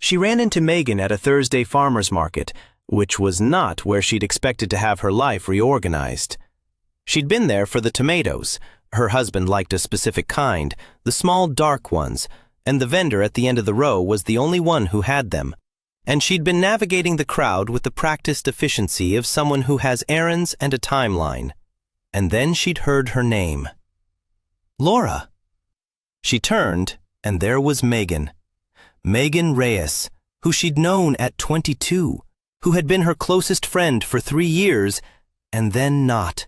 She ran into Megan at a Thursday farmer's market, which was not where she'd expected to have her life reorganized. She'd been there for the tomatoes. Her husband liked a specific kind, the small dark ones, and the vendor at the end of the row was the only one who had them. And she'd been navigating the crowd with the practiced efficiency of someone who has errands and a timeline. And then she'd heard her name. Laura. She turned, and there was Megan. Megan Reyes, who she'd known at 22, who had been her closest friend for 3 years, and then not.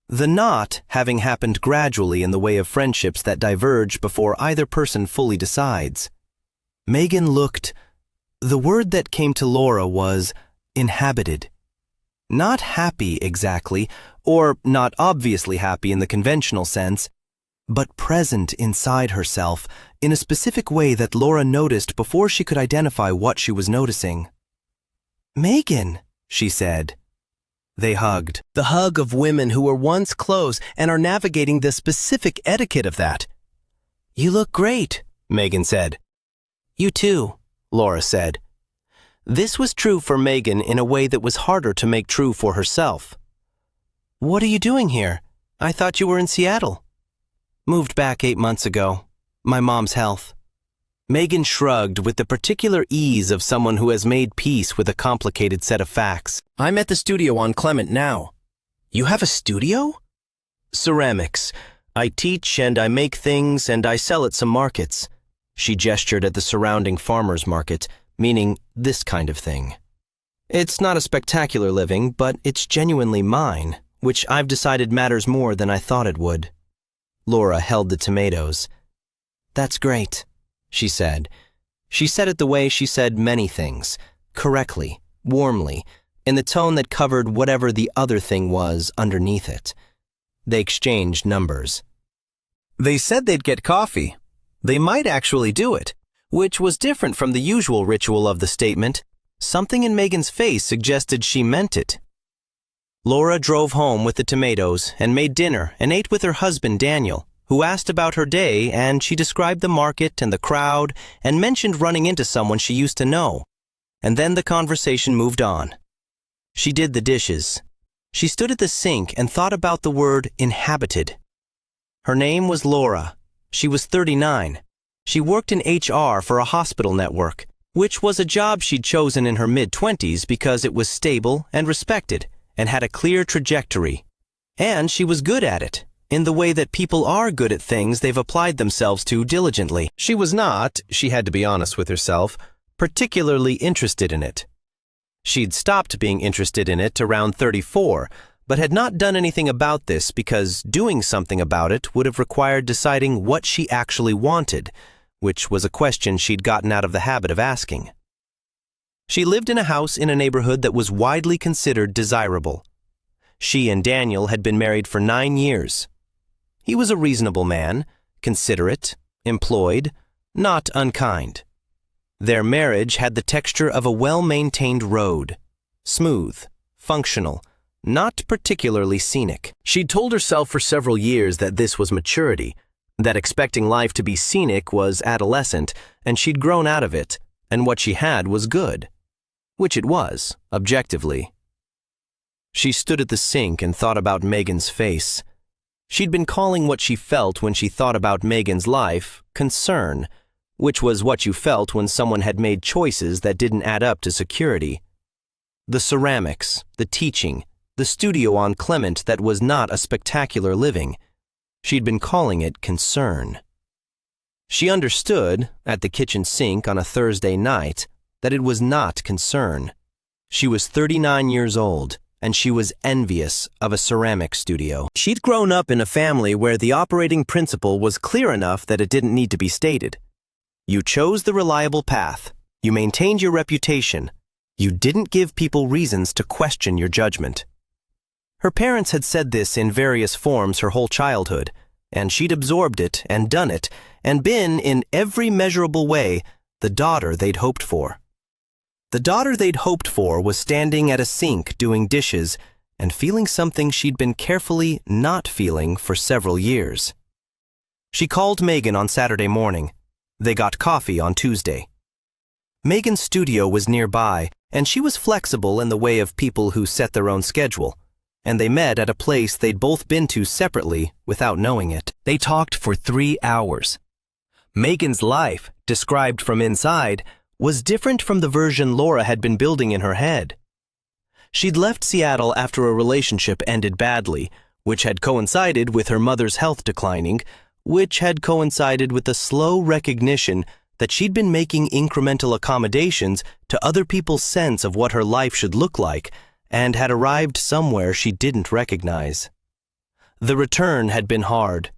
The not having happened gradually in the way of friendships that diverge before either person fully decides. Megan looked. The word that came to Laura was inhabited. Not happy exactly, or not obviously happy in the conventional sense, but present inside herself in a specific way that Laura noticed before she could identify what she was noticing. "Megan," she said. They hugged, the hug of women who were once close and are navigating the specific etiquette of that. "You look great," Megan said. "You too," Laura said. This was true for Megan in a way that was harder to make true for herself. "What are you doing here? I thought you were in Seattle." "Moved back 8 months ago. My mom's health." Megan shrugged with the particular ease of someone who has made peace with a complicated set of facts. "I'm at the studio on Clement now." "You have a studio?" "Ceramics. I teach and I make things and I sell at some markets." She gestured at the surrounding farmers' market, meaning this kind of thing. "It's not a spectacular living, but it's genuinely mine, which I've decided matters more than I thought it would." Laura held the tomatoes. "That's great," she said. She said it the way she said many things, correctly, warmly, in the tone that covered whatever the other thing was underneath it. They exchanged numbers. They said they'd get coffee. They might actually do it, which was different from the usual ritual of the statement. Something in Megan's face suggested she meant it. Laura drove home with the tomatoes and made dinner and ate with her husband Daniel, who asked about her day, and she described the market and the crowd and mentioned running into someone she used to know. And then the conversation moved on. She did the dishes. She stood at the sink and thought about the word inhabited. Her name was Laura. She was 39. She worked in HR for a hospital network, which was a job she'd chosen in her mid-20s because it was stable and respected and had a clear trajectory. And she was good at it, in the way that people are good at things they've applied themselves to diligently. She was not, she had to be honest with herself, particularly interested in it. She'd stopped being interested in it around 34, but had not done anything about this because doing something about it would have required deciding what she actually wanted, which was a question she'd gotten out of the habit of asking. She lived in a house in a neighborhood that was widely considered desirable. She and Daniel had been married for 9 years. He was a reasonable man, considerate, employed, not unkind. Their marriage had the texture of a well-maintained road, smooth, functional, not particularly scenic. She'd told herself for several years that this was maturity, that expecting life to be scenic was adolescent, and she'd grown out of it, and what she had was good, which it was, objectively. She stood at the sink and thought about Megan's face. She'd been calling what she felt when she thought about Megan's life concern, which was what you felt when someone had made choices that didn't add up to security. The ceramics, the teaching, the studio on Clement that was not a spectacular living. She'd been calling it concern. She understood, at the kitchen sink on a Thursday night, that it was not concern. She was 39 years old, and she was envious of a ceramic studio. She'd grown up in a family where the operating principle was clear enough that it didn't need to be stated. You chose the reliable path. You maintained your reputation. You didn't give people reasons to question your judgment. Her parents had said this in various forms her whole childhood, and she'd absorbed it and done it and been, in every measurable way, the daughter they'd hoped for. The daughter they'd hoped for was standing at a sink doing dishes and feeling something she'd been carefully not feeling for several years. She called Megan on Saturday morning. They got coffee on Tuesday. Megan's studio was nearby, and she was flexible in the way of people who set their own schedule, and they met at a place they'd both been to separately without knowing it. They talked for 3 hours. Megan's life, described from inside, was different from the version Laura had been building in her head. She'd left Seattle after a relationship ended badly, which had coincided with her mother's health declining, which had coincided with the slow recognition that she'd been making incremental accommodations to other people's sense of what her life should look like, and had arrived somewhere she didn't recognize. The return had been hard.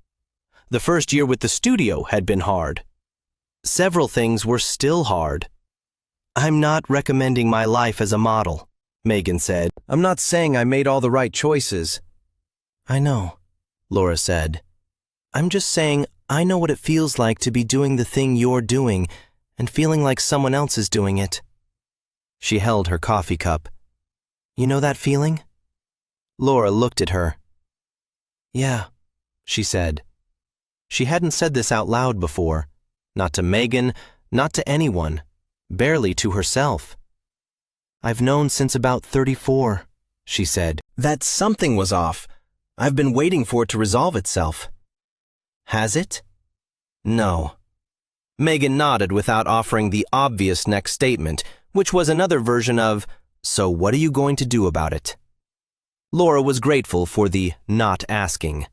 The first year with the studio had been hard. Several things were still hard. "I'm not recommending my life as a model," Megan said. "I'm not saying I made all the right choices." "I know," Laura said. "I'm just saying I know what it feels like to be doing the thing you're doing and feeling like someone else is doing it." She held her coffee cup. "You know that feeling?" Laura looked at her. "Yeah," she said. She hadn't said this out loud before. Not to Megan, not to anyone, barely to herself. "I've known since about 34, she said. "That something was off. I've been waiting for it to resolve itself." "Has it?" "No." Megan nodded without offering the obvious next statement, which was another version of, "So what are you going to do about it?" Laura was grateful for the not asking.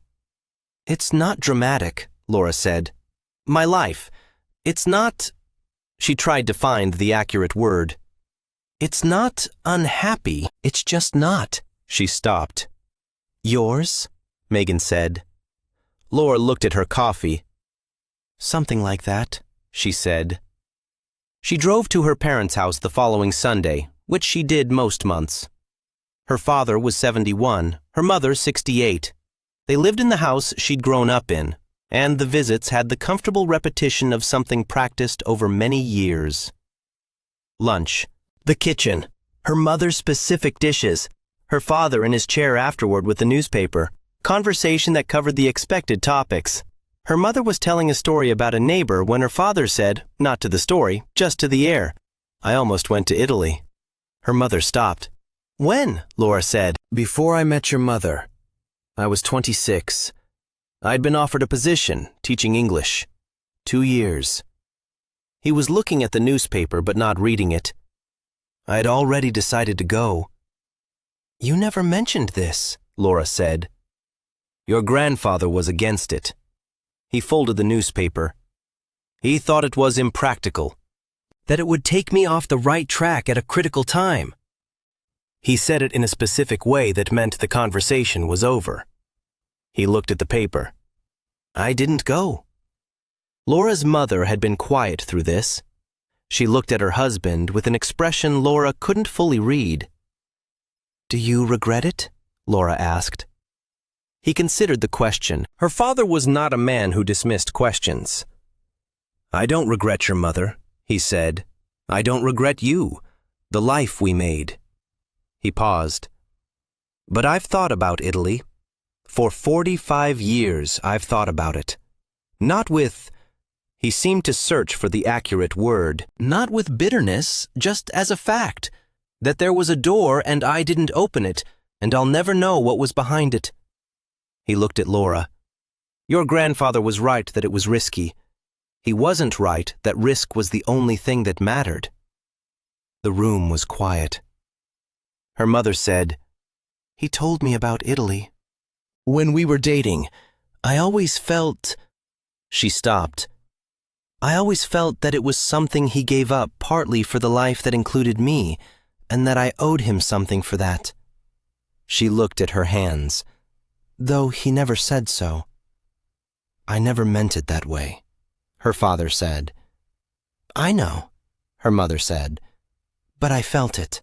"It's not dramatic," Laura said. "My life. It's not—" She tried to find the accurate word. "It's not unhappy. It's just not." She stopped. "Yours?" Megan said. Laura looked at her coffee. "Something like that," she said. She drove to her parents' house the following Sunday, which she did most months. Her father was 71, her mother 68. They lived in the house she'd grown up in, and the visits had the comfortable repetition of something practiced over many years. Lunch. The kitchen. Her mother's specific dishes. Her father in his chair afterward with the newspaper. Conversation that covered the expected topics. Her mother was telling a story about a neighbor when her father said, not to the story, just to the air, "I almost went to Italy." Her mother stopped. "When?" Laura said. "Before I met your mother. I was 26. I'd been offered a position, teaching English. 2 years." He was looking at the newspaper but not reading it. "I'd already decided to go." "You never mentioned this," Laura said. "Your grandfather was against it." He folded the newspaper. "He thought it was impractical. That it would take me off the right track at a critical time." He said it in a specific way that meant the conversation was over. He looked at the paper. "I didn't go." Laura's mother had been quiet through this. She looked at her husband with an expression Laura couldn't fully read. "Do you regret it?" Laura asked. He considered the question. Her father was not a man who dismissed questions. "I don't regret your mother," he said. "I don't regret you, the life we made." He paused. "But I've thought about Italy. For 45 years I've thought about it. Not with—" he seemed to search for the accurate word, "not with bitterness, just as a fact, that there was a door and I didn't open it, and I'll never know what was behind it." He looked at Laura. "Your grandfather was right that it was risky. He wasn't right that risk was the only thing that mattered." The room was quiet. Her mother said, "He told me about Italy. When we were dating, I always felt—" She stopped. "I always felt that it was something he gave up partly for the life that included me, and that I owed him something for that." She looked at her hands. "Though he never said so." "I never meant it that way," her father said. "I know," her mother said, "but I felt it."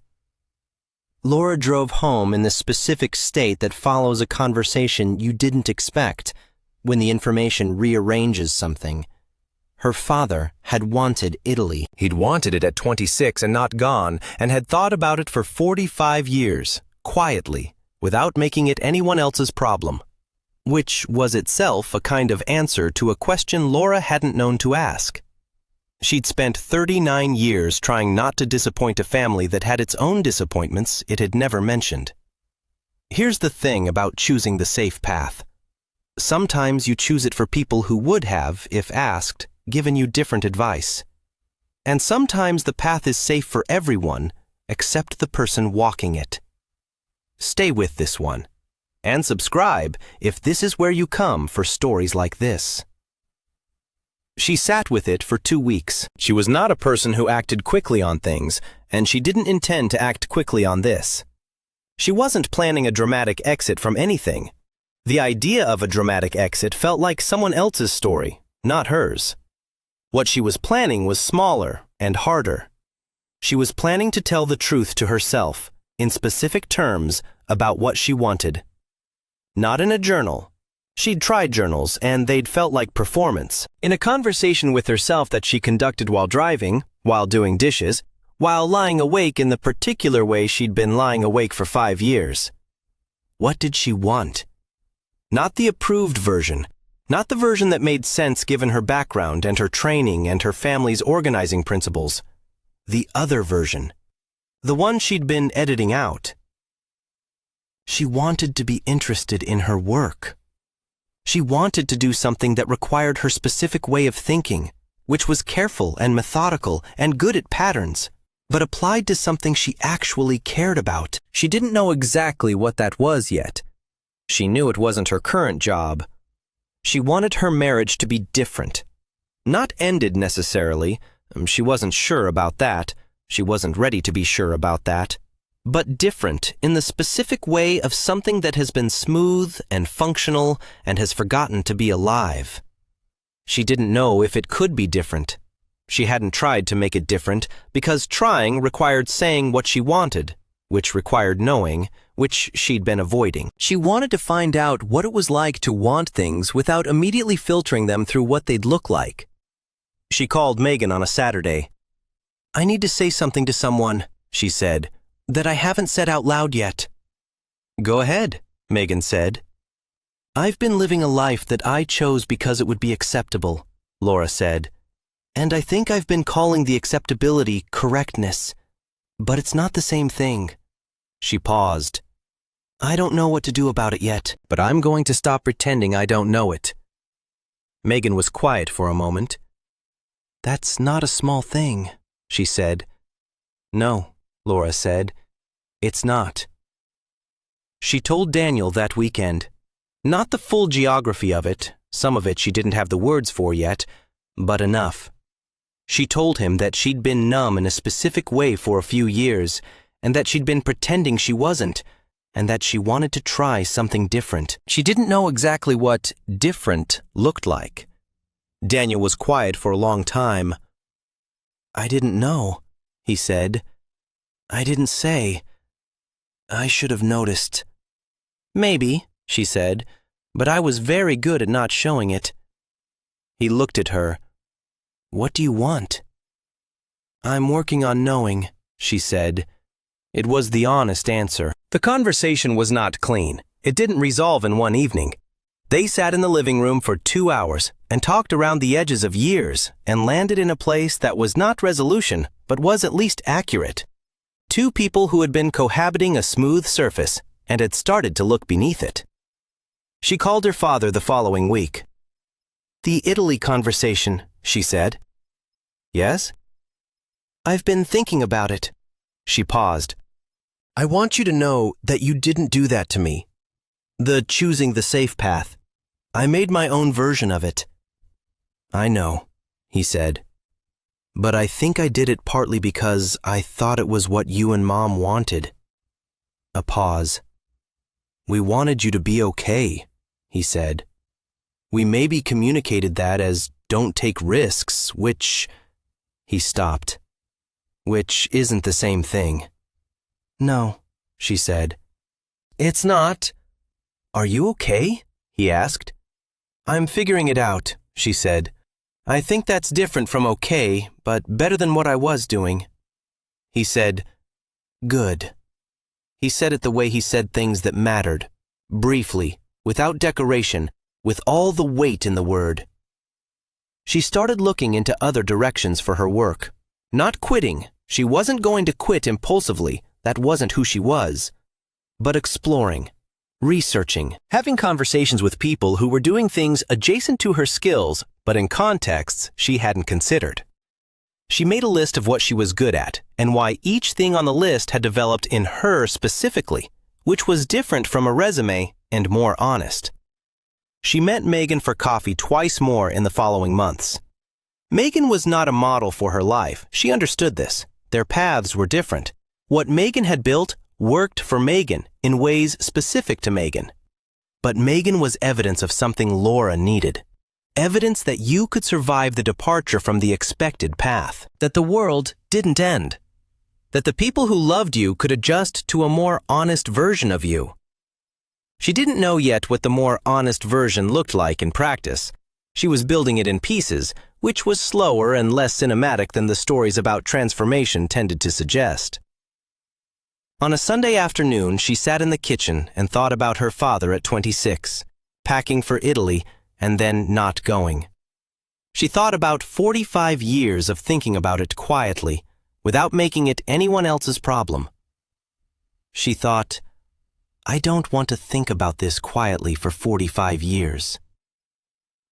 Laura drove home in the specific state that follows a conversation you didn't expect, when the information rearranges something. Her father had wanted Italy. He'd wanted it at 26 and not gone, and had thought about it for 45 years, quietly, without making it anyone else's problem, which was itself a kind of answer to a question Laura hadn't known to ask. She'd spent 39 years trying not to disappoint a family that had its own disappointments it had never mentioned. Here's the thing about choosing the safe path. Sometimes you choose it for people who would have, if asked, given you different advice. And sometimes the path is safe for everyone except the person walking it. Stay with this one. And subscribe if this is where you come for stories like this. She sat with it for 2 weeks. She was not a person who acted quickly on things, and she didn't intend to act quickly on this. She wasn't planning a dramatic exit from anything. The idea of a dramatic exit felt like someone else's story, not hers. What she was planning was smaller and harder. She was planning to tell the truth to herself, in specific terms, about what she wanted. Not in a journal. She'd tried journals, and they'd felt like performance. In a conversation with herself that she conducted while driving, while doing dishes, while lying awake in the particular way she'd been lying awake for 5 years. What did she want? Not the approved version. Not the version that made sense given her background and her training and her family's organizing principles. The other version. The one she'd been editing out. She wanted to be interested in her work. She wanted to do something that required her specific way of thinking, which was careful and methodical and good at patterns, but applied to something she actually cared about. She didn't know exactly what that was yet. She knew it wasn't her current job. She wanted her marriage to be different. Not ended necessarily. She wasn't sure about that. She wasn't ready to be sure about that. But different in the specific way of something that has been smooth and functional and has forgotten to be alive. She didn't know if it could be different. She hadn't tried to make it different because trying required saying what she wanted, which required knowing, which she'd been avoiding. She wanted to find out what it was like to want things without immediately filtering them through what they'd look like. She called Megan on a Saturday. "I need to say something to someone," she said, "that I haven't said out loud yet." "Go ahead," Megan said. "I've been living a life that I chose because it would be acceptable," Laura said. "And I think I've been calling the acceptability correctness. But it's not the same thing." She paused. "I don't know what to do about it yet, but I'm going to stop pretending I don't know it." Megan was quiet for a moment. "That's not a small thing," she said. "No," Laura said. "It's not." She told Daniel that weekend. Not the full geography of it, some of it she didn't have the words for yet, but enough. She told him that she'd been numb in a specific way for a few years, and that she'd been pretending she wasn't, and that she wanted to try something different. She didn't know exactly what different looked like. Daniel was quiet for a long time. "I didn't know," he said. "I didn't say. I should have noticed." "Maybe," she said, "but I was very good at not showing it." He looked at her. "What do you want?" "I'm working on knowing," she said. It was the honest answer. The conversation was not clean. It didn't resolve in one evening. They sat in the living room for 2 hours and talked around the edges of years and landed in a place that was not resolution, but was at least accurate. Two people who had been cohabiting a smooth surface and had started to look beneath it. She called her father the following week. "The Italy conversation," she said. "Yes?" "I've been thinking about it." She paused. "I want you to know that you didn't do that to me. The choosing the safe path. I made my own version of it." "I know," he said. "But I think I did it partly because I thought it was what you and Mom wanted." A pause. "We wanted you to be okay," he said. "We maybe communicated that as don't take risks, which—" He stopped. "Which isn't the same thing." "No," she said. "It's not." "Are you okay?" he asked. "I'm figuring it out," she said. "I think that's different from okay, but better than what I was doing." He said, "Good." He said it the way he said things that mattered, briefly, without decoration, with all the weight in the word. She started looking into other directions for her work. Not quitting. She wasn't going to quit impulsively. That wasn't who she was. But exploring, researching, having conversations with people who were doing things adjacent to her skills, but in contexts she hadn't considered. She made a list of what she was good at and why each thing on the list had developed in her specifically, which was different from a resume and more honest. She met Megan for coffee twice more in the following months. Megan was not a model for her life. She understood this. Their paths were different. What Megan had built worked for Megan in ways specific to Megan. But Megan was evidence of something Laura needed. Evidence that you could survive the departure from the expected path. That the world didn't end. That the people who loved you could adjust to a more honest version of you. She didn't know yet what the more honest version looked like in practice. She was building it in pieces, which was slower and less cinematic than the stories about transformation tended to suggest. On a Sunday afternoon, she sat in the kitchen and thought about her father at 26, packing for Italy and then not going. She thought about 45 years of thinking about it quietly, without making it anyone else's problem. She thought, I don't want to think about this quietly for 45 years.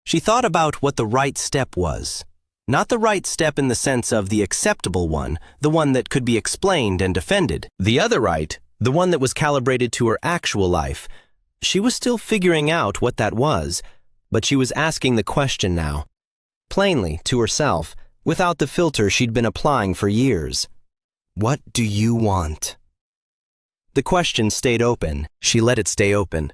She thought about what the right step was. Not the right step in the sense of the acceptable one, the one that could be explained and defended. The other right, the one that was calibrated to her actual life. She was still figuring out what that was, but she was asking the question now. Plainly, to herself, without the filter she'd been applying for years. What do you want? The question stayed open. She let it stay open.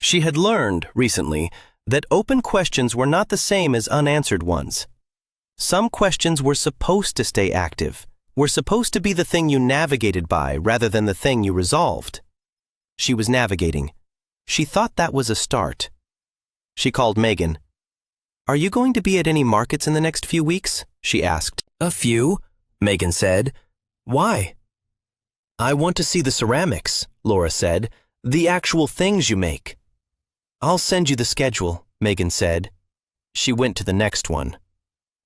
She had learned, recently, that open questions were not the same as unanswered ones. Some questions were supposed to stay active, were supposed to be the thing you navigated by rather than the thing you resolved. She was navigating. She thought that was a start. She called Megan. Are you going to be at any markets in the next few weeks? She asked. A few, Megan said. Why? I want to see the ceramics, Laura said. The actual things you make. I'll send you the schedule, Megan said. She went to the next one.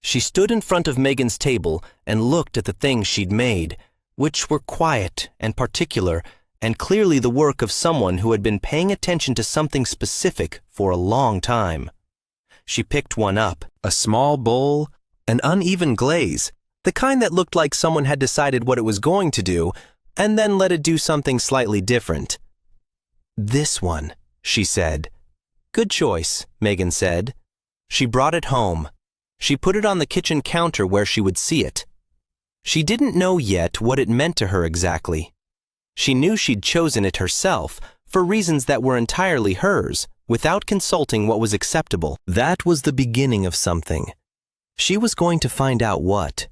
She stood in front of Megan's table and looked at the things she'd made, which were quiet and particular and clearly the work of someone who had been paying attention to something specific for a long time. She picked one up, a small bowl, an uneven glaze, the kind that looked like someone had decided what it was going to do and then let it do something slightly different. This one, she said. Good choice, Megan said. She brought it home. She put it on the kitchen counter where she would see it. She didn't know yet what it meant to her exactly. She knew she'd chosen it herself for reasons that were entirely hers, without consulting what was acceptable. That was the beginning of something. She was going to find out what.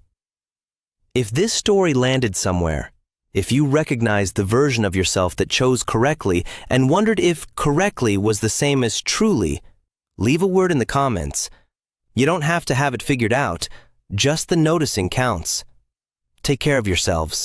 If this story landed somewhere, if you recognized the version of yourself that chose correctly and wondered if correctly was the same as truly, leave a word in the comments. You don't have to have it figured out. Just the noticing counts. Take care of yourselves.